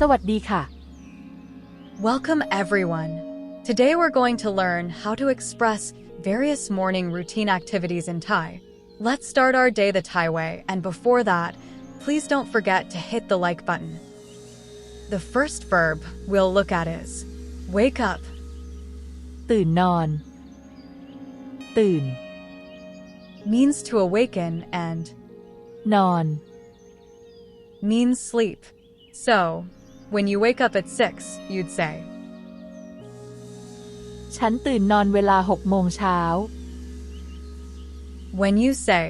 วัสดีค่ะ Welcome everyone. Today we're going to learn how to express various morning routine activities in Thai. Let's start our day the Thai way, and before that, please don't forget to hit the like button. The first verb we'll look at is wake up. ตื่นนอน ตื่น Means to awaken and นอน means sleep. So, when you wake up at 6, you'd say ฉันตื่นนอนเวลา 6 โมงเช้า when you say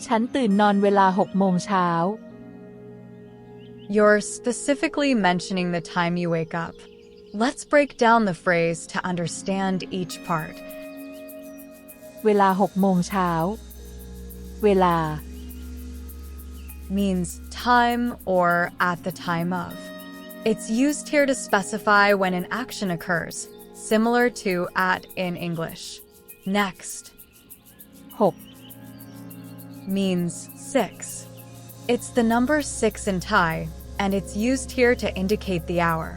ฉันตื่นนอนเวลา 6 โมงเช้า you're specifically mentioning the time you wake up. Let's break down the phrase to understand each part. เวลา 6 โมงเช้า เวลา means time or at the time of. It's used here to specify when an action occurs, similar to at in English. Next 6 means 6. It's the number 6 in Thai, and it's used here to indicate the hour.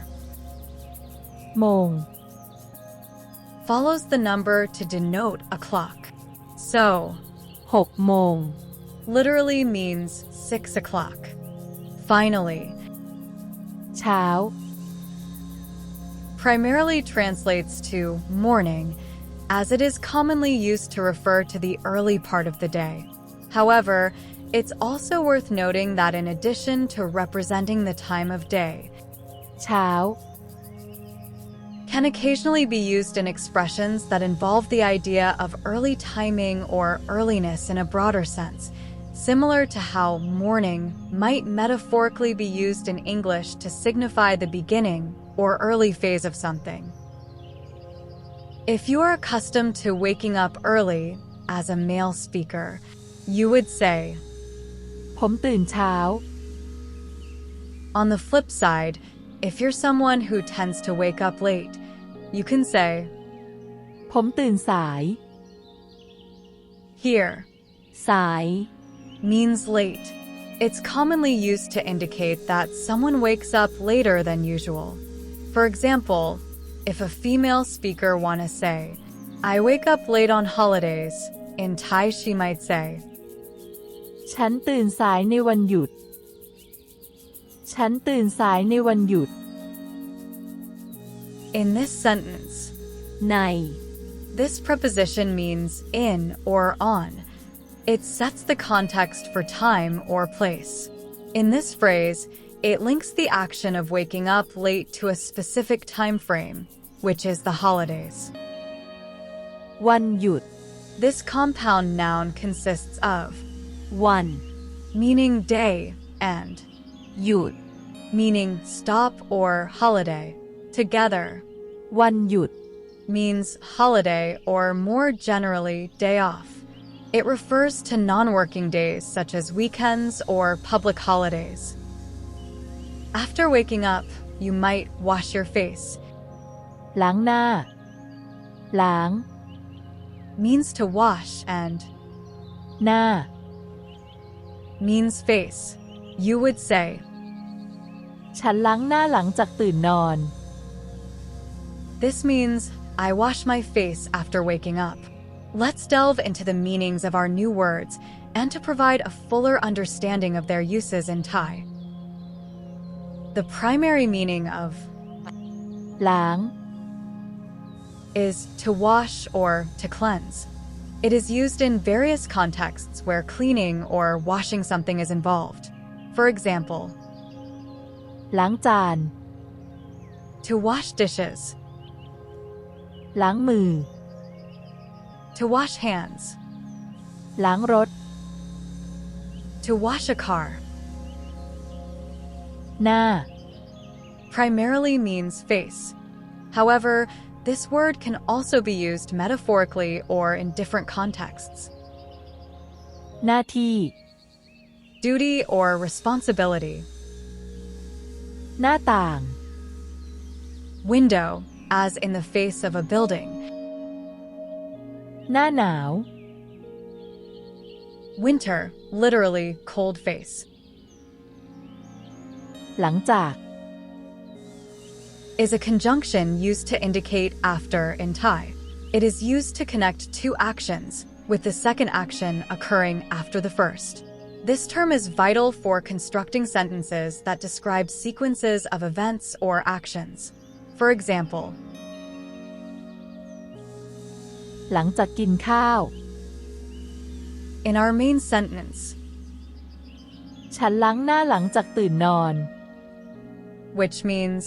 โมง Follows the number to denote a clock. So, 6 โมง literally means 6 o'clock. Finally, เช้า primarily translates to morning, as it is commonly used to refer to the early part of the day. However, it's also worth noting that in addition to representing the time of day, เช้า can occasionally be used in expressions that involve the idea of early timing or earliness in a broader sense, similar to how morning might metaphorically be used in English to signify the beginning or early phase of something. If you are accustomed to waking up early as a male speaker, you would say, ผมตื่นเช้า on the flip side, if you're someone who tends to wake up late, you can say, ผมตื่นสาย here, สาย means late. It's commonly used to indicate that someone wakes up later than usual. For example, if a female speaker want to say, I wake up late on holidays, in Thai she might say, ฉันตื่นสายในวันหยุด ฉันตื่นสายในวันหยุด in this sentence, ใน this preposition means in or on. It sets the context for time or place. In this phrase, it links the action of waking up late to a specific time frame, which is the holidays. วันหยุด This compound noun consists of วัน meaning day and หยุด meaning stop or holiday. Together, วันหยุด means holiday or more generally day off. It refers to non-working days such as weekends or public holidays. After waking up, you might wash your face. ล้างหน้า ล้าง Means to wash and หน้า means face. You would say, ฉันล้างหน้าหลังจากตื่นนอน this means I wash my face after waking up. Let's delve into the meanings of our new words and to provide a fuller understanding of their uses in Thai. The primary meaning of ล้าง is to wash or to cleanse. It is used in various contexts where cleaning or washing something is involved. For example, ล้างจาน to wash dishes, ล้างมือ to wash hands, ล้างรถ to wash a car. หน้า Primarily means face. However, this word can also be used metaphorically or in different contexts. หน้าที่ Duty or responsibility. หน้าต่าง Window, as in the face of a building. หน้าหนาว Winter, literally cold face. หลังจาก is a conjunction used to indicate after in Thai. It is used to connect two actions, with the second action occurring after the first. This term is vital for constructing sentences that describe sequences of events or actions. For example, หลังจากกินข้าว in our main sentence, ฉันล้างหน้าหลังจากตื่นนอน which means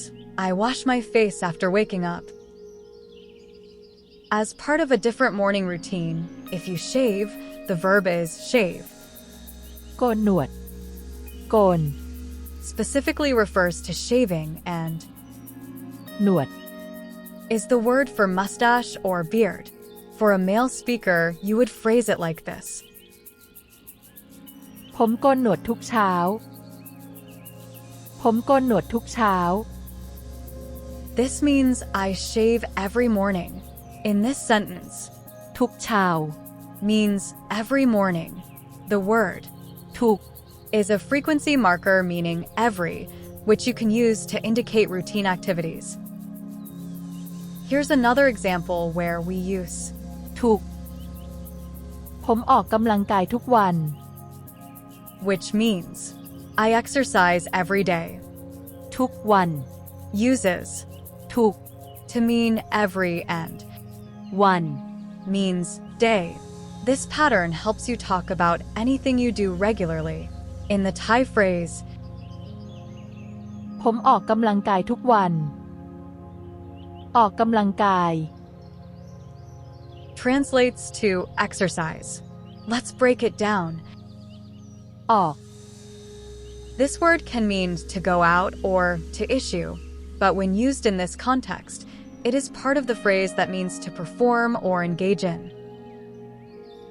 I wash my face after waking up. As part of a different morning routine, if you shave, the verb is shave. โกนหนวด โกน Specifically refers to shaving and หนวด is the word for mustache or beard. For a male speaker, you would phrase it like this. ผมโกนหนวดทุกเช้า ผมโกนหนวดทุกเช้า This means I shave every morning. In this sentence, ทุกเช้า means every morning. The word ทุก is a frequency marker meaning every, which you can use to indicate routine activities. Here's another example where we use ทุก ผมออกกำลังกายทุกวัน which means I exercise every day. ทุกวัน Uses ทุก to mean every and วัน means day. This pattern helps you talk about anything you do regularly. In the Thai phrase, ผมออกกำลังกายทุกวัน ออกกำลังกาย translates to exercise. Let's break it down. ออก This word can mean to go out or to issue, but when used in this context, it is part of the phrase that means to perform or engage in.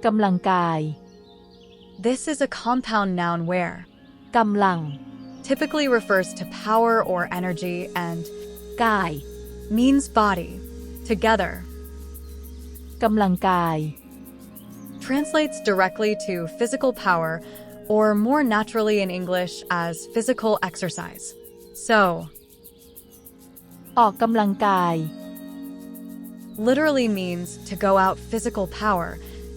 กำลังกาย This is a compound noun where กำลัง typically refers to power or energy and กาย means body, together. กำลังกาย Translates directly to physical power or more naturally in English as physical exercise. So, ออกกำลังกาย literally means to go out physical power,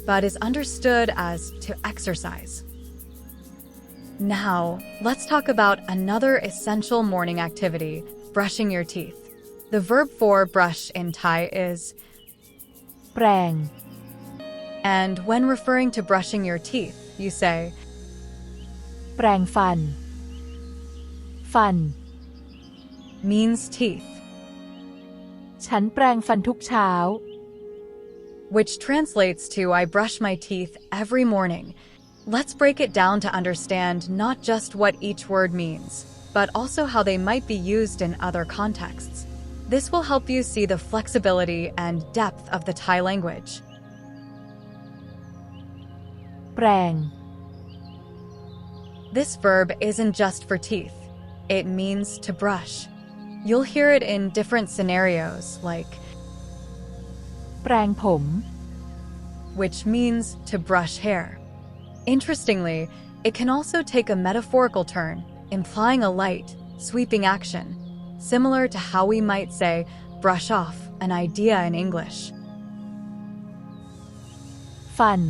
but is understood as to exercise. Now, let's talk about another essential morning activity, brushing your teeth. The verb for brush in Thai is แปรง and when referring to brushing your teeth, you say แปรงฟัน ฟัน means teeth, ฉันแปรงฟันทุกเช้า which translates to I brush my teeth every morning. Let's break it down to understand not just what each word means, but also how they might be used in other contexts. This will help you see the flexibility and depth of the Thai language. แปรง This verb isn't just for teeth. It means to brush. You'll hear it in different scenarios like แปรงผม which means to brush hair. Interestingly, it can also take a metaphorical turn, implying a light, sweeping action, similar to how we might say brush off an idea in English. ฟัน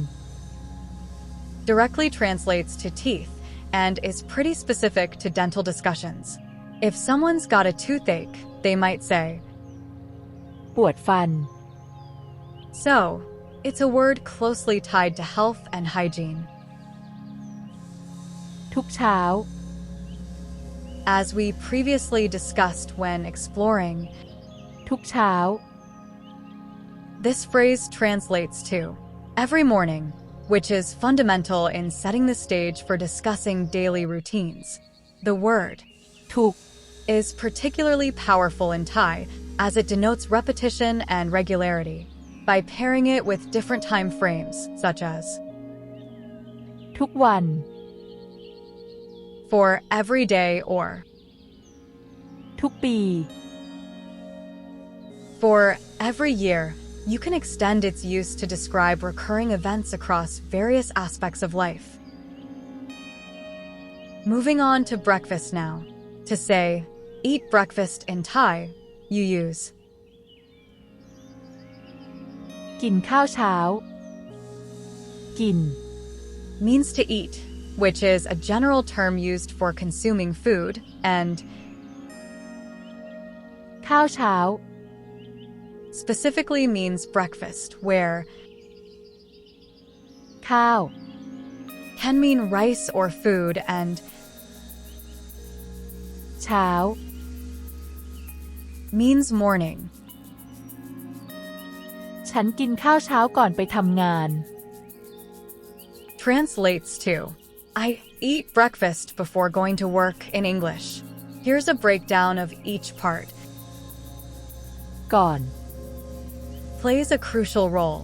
Directly translates to teeth and is pretty specific to dental discussions. If someone's got a toothache, they might say ปวดฟัน so. It's a word closely tied to health and hygiene. ทุกเช้า As we previously discussed when exploring, ทุกเช้า this phrase translates to every morning, which is fundamental in setting the stage for discussing daily routines. The word ทุก is particularly powerful in Thai as it denotes repetition and regularity by pairing it with different time frames such as ทุกวัน for every day or ทุกปี for every year. You can extend its use to describe recurring events across various aspects of life. Moving on to breakfast now. To say, eat breakfast in Thai, you use. กินข้าวเช้า กิน Means to eat, which is a general term used for consuming food, and ข้าวเช้า specifically means breakfast, where ข้าว can mean rice or food, and เช้า means morning. ฉันกินข้าวเช้าก่อนไปทำงาน Translates to, I eat breakfast before going to work in English. Here's a breakdown of each part. ก่อน Plays a crucial role.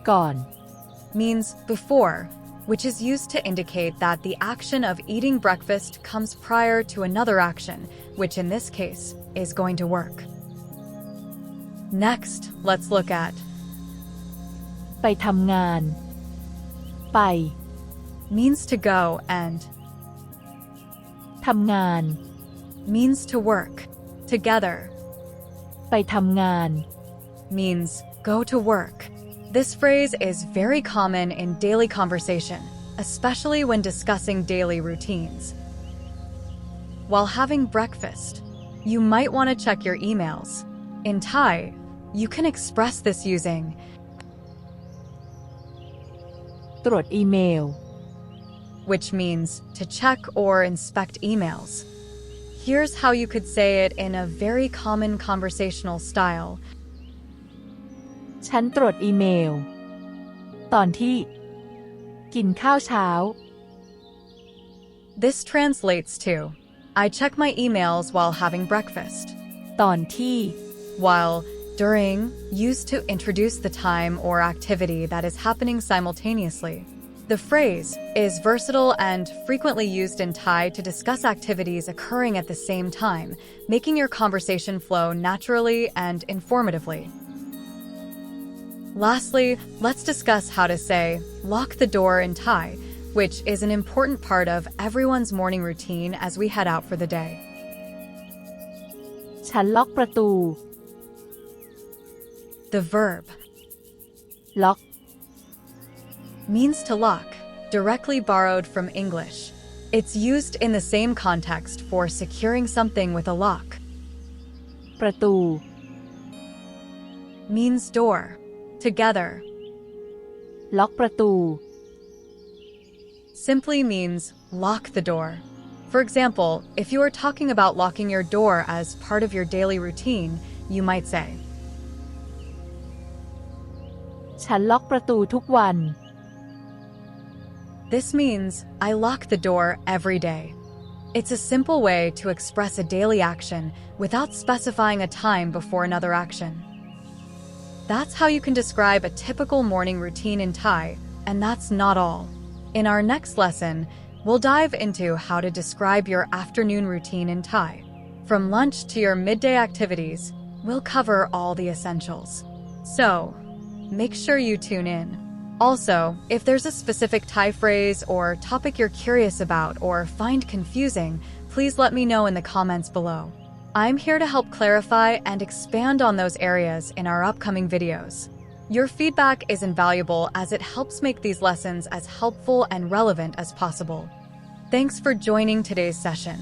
ก่อน Means before, which is used to indicate that the action of eating breakfast comes prior to another action, which in this case is going to work. Next, let's look at ไปทำงาน ไป means to go and ทำงาน means to work. Together ไปทำงาน means go to work. This phrase is very common in daily conversation, especially when discussing daily routines. While having breakfast, you might want to check your emails. In Thai, you can express this using ตรวจอีเมล which means to check or inspect emails. Here's how you could say it in a very common conversational style. ฉันตรวจอีเมล ตอนที่ กินข้าวเช้า This translates to, I check my emails while having breakfast. ตอนที่ While during used to introduce the time or activity that is happening simultaneously. The phrase is versatile and frequently used in Thai to discuss activities occurring at the same time, making your conversation flow naturally and informatively. Lastly, let's discuss how to say lock the door in Thai, which is an important part of everyone's morning routine as we head out for the day. ฉันล็อกประตู The verb ล็อก means to lock, directly borrowed from English. It's used in the same context for securing something with a lock. ประตู Means door. Together. ล็อกประตู Simply means lock the door. For example, if you are talking about locking your door as part of your daily routine, you might say, ฉันล็อกประตูทุกวัน This means I lock the door every day. It's a simple way to express a daily action without specifying a time before another action. That's how you can describe a typical morning routine in Thai, and that's not all. In our next lesson, we'll dive into how to describe your afternoon routine in Thai. From lunch to your midday activities, we'll cover all the essentials. So, make sure you tune in. Also, if there's a specific Thai phrase or topic you're curious about or find confusing, please let me know in the comments below. I'm here to help clarify and expand on those areas in our upcoming videos. Your feedback is invaluable as it helps make these lessons as helpful and relevant as possible. Thanks for joining today's session.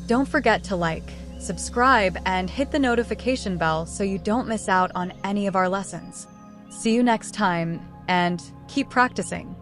Don't forget to like, subscribe, and hit the notification bell so you don't miss out on any of our lessons. See you next time, and keep practicing.